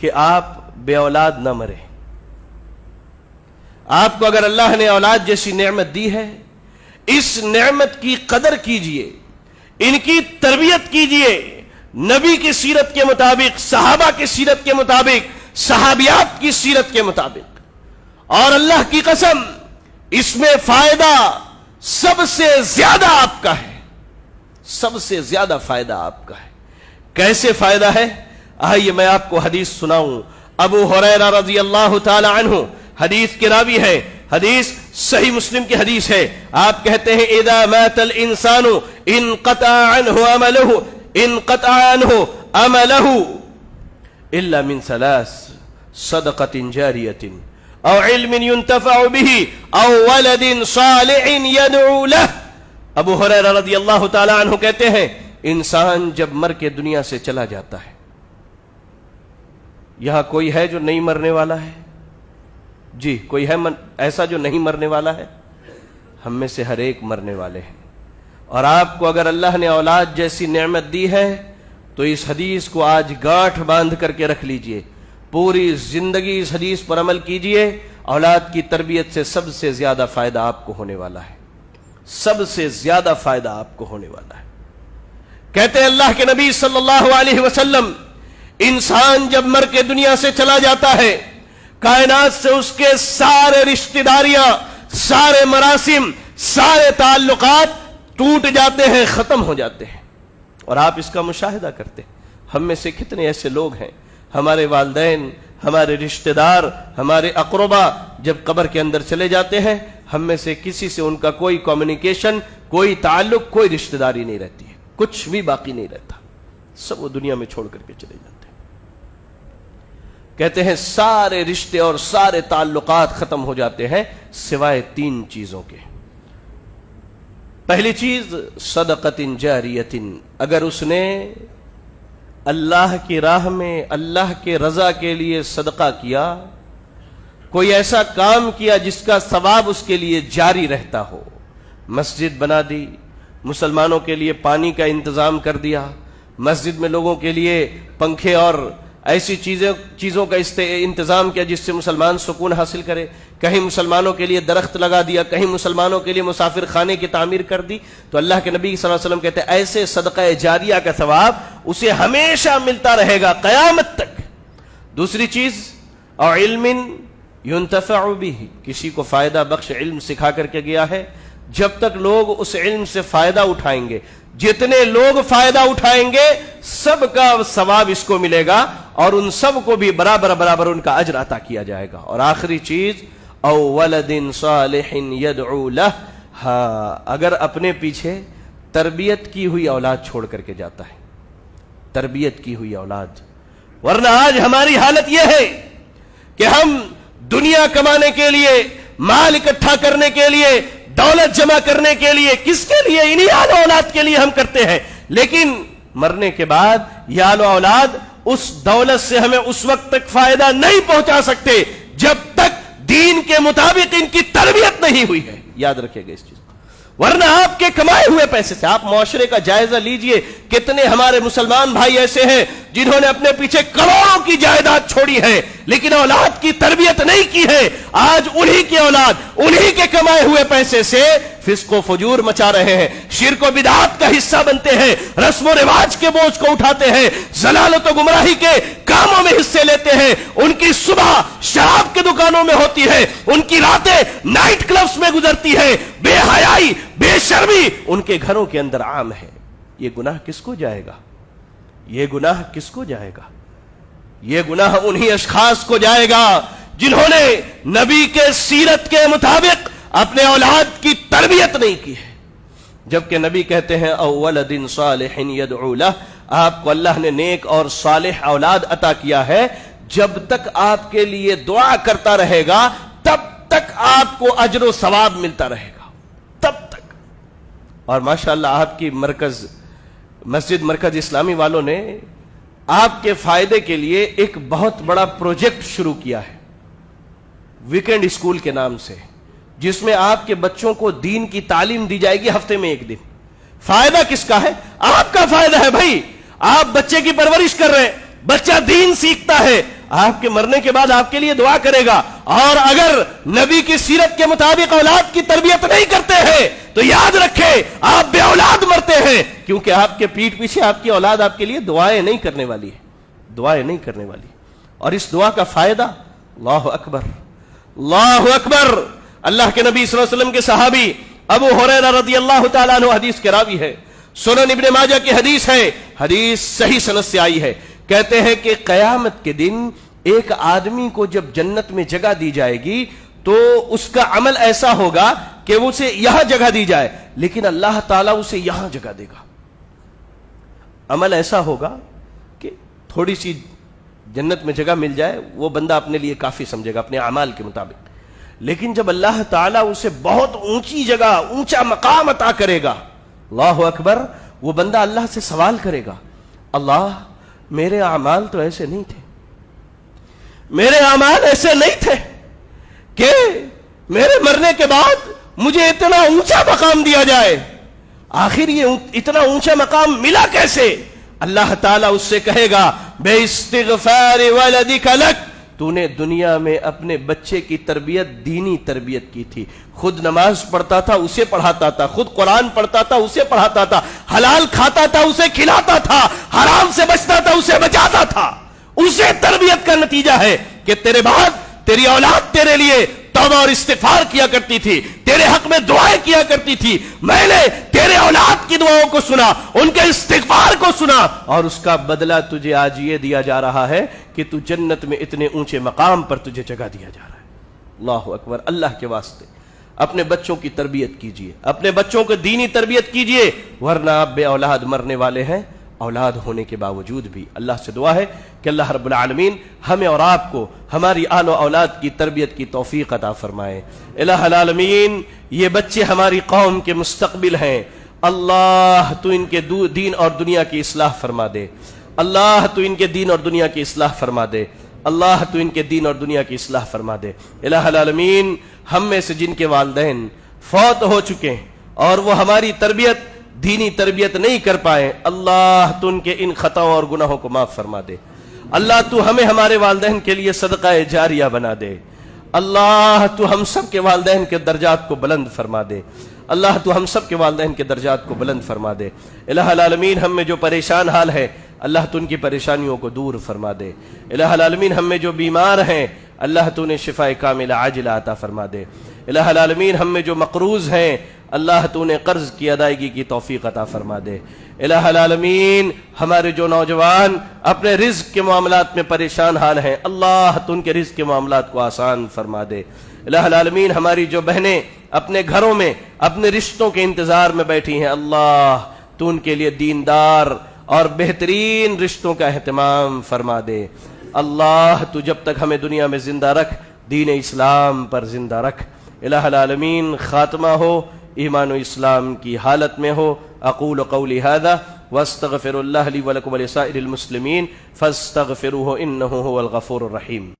کہ آپ بے اولاد نہ مرے. آپ کو اگر اللہ نے اولاد جیسی نعمت دی ہے، اس نعمت کی قدر کیجئے، ان کی تربیت کیجئے، نبی کی سیرت کے مطابق، صحابہ کی سیرت کے مطابق، صحابیات کی سیرت کے مطابق. اور اللہ کی قسم اس میں فائدہ سب سے زیادہ آپ کا ہے، سب سے زیادہ فائدہ آپ کا ہے. کیسے فائدہ ہے؟ آئیے میں آپ کو حدیث سناؤں. ابو ہریرہ رضی اللہ تعالی عنہ حدیث کے راوی ہے، حدیث صحیح مسلم کی حدیث ہے. آپ کہتے ہیں اذا مات الانسان انقطع عنہ عملہ الا من ثلاث صدقۃ جاریۃ او علم ينتفع به او ولد صالح يدعو له. ابو ہریرہ رضی اللہ تعالی عنہ کہتے ہیں انسان جب مر کے دنیا سے چلا جاتا ہے، یہاں کوئی ہے جو نہیں مرنے والا ہے؟ جی کوئی ہے ایسا جو نہیں مرنے والا ہے؟ ہم میں سے ہر ایک مرنے والے ہیں. اور آپ کو اگر اللہ نے اولاد جیسی نعمت دی ہے تو اس حدیث کو آج گانٹھ باندھ کر کے رکھ لیجئے، پوری زندگی اس حدیث پر عمل کیجئے. اولاد کی تربیت سے سب سے زیادہ فائدہ آپ کو ہونے والا ہے، سب سے زیادہ فائدہ آپ کو ہونے والا ہے. کہتے ہیں اللہ کے نبی صلی اللہ علیہ وسلم انسان جب مر کے دنیا سے چلا جاتا ہے، کائنات سے اس کے سارے رشتہ داریاں، سارے مراسم، سارے تعلقات ٹوٹ جاتے ہیں، ختم ہو جاتے ہیں. اور آپ اس کا مشاہدہ کرتے ہیں. ہم میں سے کتنے ایسے لوگ ہیں، ہمارے والدین، ہمارے رشتہ دار، ہمارے اقربا جب قبر کے اندر چلے جاتے ہیں، ہم میں سے کسی سے ان کا کوئی کمیونیکیشن، کوئی تعلق، کوئی رشتہ داری نہیں رہتی ہے، کچھ بھی باقی نہیں رہتا، سب وہ دنیا میں چھوڑ کر کے چلے جاتے ہیں. کہتے ہیں سارے رشتے اور سارے تعلقات ختم ہو جاتے ہیں سوائے تین چیزوں کے. پہلی چیز صدقۃ جاریۃ، اگر اس نے اللہ کی راہ میں اللہ کے رضا کے لیے صدقہ کیا، کوئی ایسا کام کیا جس کا ثواب اس کے لیے جاری رہتا ہو. مسجد بنا دی، مسلمانوں کے لیے پانی کا انتظام کر دیا، مسجد میں لوگوں کے لیے پنکھے اور ایسی چیزوں کا انتظام کیا جس سے مسلمان سکون حاصل کرے، کہیں مسلمانوں کے لیے درخت لگا دیا، کہیں مسلمانوں کے لیے مسافر خانے کی تعمیر کر دی، تو اللہ کے نبی صلی اللہ علیہ وسلم کہتے ہیں ایسے صدقہ جاریہ کا ثواب اسے ہمیشہ ملتا رہے گا قیامت تک. دوسری چیز اور علم ينتفع به، کسی کو فائدہ بخش علم سکھا کر کے گیا ہے، جب تک لوگ اس علم سے فائدہ اٹھائیں گے، جتنے لوگ فائدہ اٹھائیں گے سب کا ثواب اس کو ملے گا اور ان سب کو بھی برابر ان کا اجر عطا کیا جائے گا. اور آخری چیز او ولد صالح يدعو له، ہاں اگر اپنے پیچھے تربیت کی ہوئی اولاد چھوڑ کر کے جاتا ہے، تربیت کی ہوئی اولاد. ورنہ آج ہماری حالت یہ ہے کہ ہم دنیا کمانے کے لیے، مال اکٹھا کرنے کے لیے، دولت جمع کرنے کے لیے، کس کے لیے؟ انہی آل و اولاد کے لیے ہم کرتے ہیں. لیکن مرنے کے بعد یہ آل و اولاد اس دولت سے ہمیں اس وقت تک فائدہ نہیں پہنچا سکتے جب تک دین کے مطابق ان کی تربیت نہیں ہوئی ہے. یاد رکھیے گا اس چیز کو. ورنہ آپ کے کمائے ہوئے پیسے سے آپ معاشرے کا جائزہ لیجئے، کتنے ہمارے مسلمان بھائی ایسے ہیں جنہوں نے اپنے پیچھے کروڑوں کی جائیداد چھوڑی ہے لیکن اولاد کی تربیت نہیں کی ہے. آج انہی کی اولاد انہی کے کمائے ہوئے پیسے سے فسق و فجور مچا رہے ہیں، شرک و بدعات کا حصہ بنتے ہیں، رسم و رواج کے بوجھ کو اٹھاتے ہیں، ضلالت و گمراہی کے کاموں میں حصے لیتے ہیں. ان کی صبح شراب کے دکانوں میں ہوتی ہے، ان کی راتیں نائٹ کلبز میں گزرتی ہے. بے حیائی، بے شرمی ان کے گھروں کے اندر عام ہے. یہ گناہ کس کو جائے گا؟ یہ گناہ کس کو جائے گا؟ یہ گناہ انہی اشخاص کو جائے گا جنہوں نے نبی کے سیرت کے مطابق اپنے اولاد کی تربیت نہیں کی ہے. جبکہ نبی کہتے ہیں او ولد صالح يدعو له، آپ کو اللہ نے نیک اور صالح اولاد عطا کیا ہے. جب تک آپ کے لیے دعا کرتا رہے گا تب تک آپ کو اجر و ثواب ملتا رہے گا، تب تک. اور ماشاءاللہ آپ کی مسجد مرکز اسلامی والوں نے آپ کے فائدے کے لیے ایک بہت بڑا پروجیکٹ شروع کیا ہے ویکینڈ اسکول کے نام سے، جس میں آپ کے بچوں کو دین کی تعلیم دی جائے گی ہفتے میں ایک دن. فائدہ کس کا ہے؟ آپ کا فائدہ ہے بھائی. آپ بچے کی پرورش کر رہے ہیں، بچہ دین سیکھتا ہے، آپ کے مرنے کے بعد آپ کے لیے دعا کرے گا. اور اگر نبی کی سیرت کے مطابق اولاد کی تربیت نہیں کرتے ہیں تو یاد رکھیں آپ بے اولاد مرتے ہیں, کیونکہ آپ کے پیٹھ پیچھے آپ کی اولاد آپ کے لیے دعائیں نہیں کرنے والی ہے, دعائیں نہیں کرنے والی. اور اس دعا کا فائدہ, اللہ اکبر اللہ اکبر, اللہ کے نبی صلی اللہ علیہ وسلم کے صحابی ابو ہریرہ رضی اللہ تعالیٰ عنہ حدیث کے راوی ہے, سنن ابن ماجہ کی حدیث ہے, حدیث صحیح سند سے آئی ہے. کہتے ہیں کہ قیامت کے دن ایک آدمی کو جب جنت میں جگہ دی جائے گی تو اس کا عمل ایسا ہوگا کہ اسے یہاں جگہ دی جائے, لیکن اللہ تعالیٰ اسے یہاں جگہ دے گا. عمل ایسا ہوگا کہ تھوڑی سی جنت میں جگہ مل جائے, وہ بندہ اپنے لیے کافی سمجھے گا اپنے اعمال کے مطابق. لیکن جب اللہ تعالیٰ اسے بہت اونچی جگہ, اونچا مقام عطا کرے گا, اللہ اکبر, وہ بندہ اللہ سے سوال کرے گا, اللہ میرے اعمال تو ایسے نہیں تھے, میرے اعمال ایسے نہیں تھے کہ میرے مرنے کے بعد مجھے اتنا اونچا مقام دیا جائے, آخر یہ اتنا اونچا مقام ملا کیسے؟ اللہ تعالیٰ اس سے کہے گا بے استغفار ولدک لک, تو نے دنیا میں اپنے بچے کی تربیت دینی تربیت کی تھی, خود نماز پڑھتا تھا اسے پڑھاتا تھا, خود قرآن پڑھتا تھا اسے پڑھاتا تھا, حلال کھاتا تھا اسے کھلاتا تھا, حرام سے بچتا تھا اسے بچاتا تھا. اسے تربیت کا نتیجہ ہے کہ تیرے بعد تیری اولاد تیرے لیے توبہ اور استغفار کیا کرتی تھی, تیرے حق میں دعائیں کیا کرتی تھی. میں نے تیرے اولاد کی دعاؤں کو سنا, ان کے استغفار کو سنا, اور اس کا بدلہ تجھے آج یہ دیا جا رہا ہے کہ تو جنت میں اتنے اونچے مقام پر تجھے جگہ دیا جا رہا ہے. اللہ اکبر. اللہ کے واسطے اپنے بچوں کی تربیت کیجئے, اپنے بچوں کو دینی تربیت کیجئے, ورنہ آپ بے اولاد مرنے والے ہیں. اولاد ہونے کے باوجود بھی اللہ سے دعا ہے کہ اللہ رب العالمین ہمیں اور آپ کو ہماری آل و اولاد کی تربیت کی توفیق عطا فرمائے. الہ العالمین, یہ بچے ہماری قوم کے مستقبل ہیں. اللہ تو ان کے دین اور دنیا کی اصلاح فرما دے, اللہ تو ان کے دین اور دنیا کی اصلاح فرما دے, اللہ تو ان کے دین اور دنیا کی اصلاح فرما دے. الہ العالمین, ہم میں سے جن کے والدین فوت ہو چکے ہیں اور وہ ہماری تربیت دینی تربیت نہیں کر پائے, اللہ تو ان کے ان خطاؤں اور گناہوں کو معاف فرما دے. اللہ تو ہمیں ہمارے والدین کے لیے صدقہ جاریہ بنا دے. اللہ تو ہم سب کے والدین کے درجات کو بلند فرما دے. اللہ تو ہم سب کے والدین کے درجات کو بلند فرما دے. الہ العالمین, ہم میں جو پریشان حال ہے اللہ تو ان کی پریشانیوں کو دور فرما دے. الہ العالمین, ہم میں جو بیمار ہیں اللہ تو انہیں شفاء کاملہ عاجلہ عطا فرما دے. الہ العالمین, ہم میں جو مقروض ہیں اللہ تو انہیں قرض کی ادائیگی کی توفیق عطا فرما دے. الہ العالمین, ہمارے جو نوجوان اپنے رزق کے معاملات میں پریشان حال ہیں اللہ تو ان کے رزق کے معاملات کو آسان فرما دے. الہ العالمین, ہماری جو بہنیں اپنے گھروں میں اپنے رشتوں کے انتظار میں بیٹھی ہیں اللہ تو ان کے لیے دیندار اور بہترین رشتوں کا اہتمام فرما دے. اللہ تو جب تک ہمیں دنیا میں زندہ رکھ دین اسلام پر زندہ رکھ. الہ العالمین, خاتمہ ہو ایمان و اسلام کی حالت میں ہو. اقول قولی ھذا واستغفر اللہ لی ولکم ولسائر المسلمین فاستغفروہ انہ هو الغفور الرحیم.